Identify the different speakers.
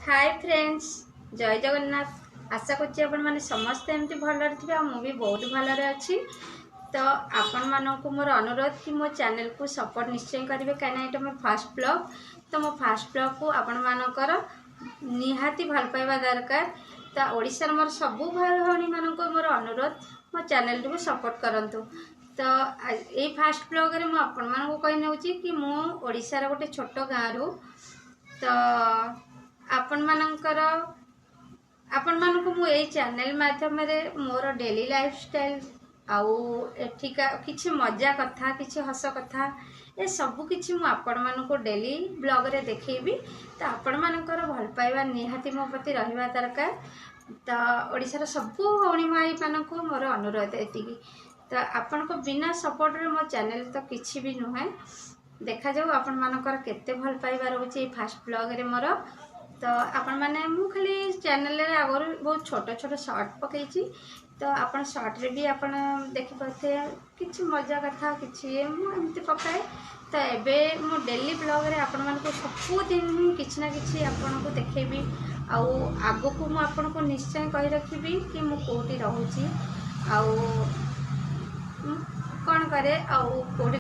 Speaker 1: Hi friends, जय जगन्नाथ। आशा करछि आपण माने समस्त एमती भलरे थिबे आ मु भी बहुत भलरे अछि। तो आपण मानकु मोर अनुरोध कि मो चैनल को सपोर्ट निश्चय करेंगे कहीं एटा मोर फास्ट ब्लॉग। तो मो फास्ट ब्लॉग को आपण मानकर निहाती भल पाइबा दरकार। तो ओडिसा मोर सबु भाई भौणी मानक मोर अनुरोध मो चैनल को सपोर्ट करंतु। तो ये फास्ट ब्लॉग रे मु आपण मानक कहि नेउची कि मु ओडिसा रे गोटे छोट गाँ रु तो आपण मानक मु ए चैनल माध्यम रे मोर डेली लाइफस्टाइल आउ एठिका किछि मजा कथा किछि हस कथा ए सब किछि मु आपण मानक डेली ब्लॉग रे देखैबी। तो आपण मानकर भल पाइबा निहाती मो प्रति रहिबा दरकार। तो ओडिसा रे सबु भौणी भाई मानक मोर अनुरोध एतिकी। तो आपण को बिना सपोर्ट रे मो चैनल तो किछि भी नुहे। देखा जाऊ आपण मानकर केते भल पाइबा रहउची फास्ट ब्लॉग रे मोर। तो आपण माने मु खाली चैनल रे आगर बहुत छोट छोट शॉर्ट पकईची। तो आपण शॉर्ट रे भी आपण देखि पाथे किछि मजा कथा किछि मु एमती पकाए। तो एबे मु डेली ब्लॉग रे आपण मानको सब दिन किछि ना किछि आपण को देखेबी। आउ आगो को मु आपण को निश्चय कहि रखिबी कि मु कोठी रहउची आउ कोन करे आउ कोठी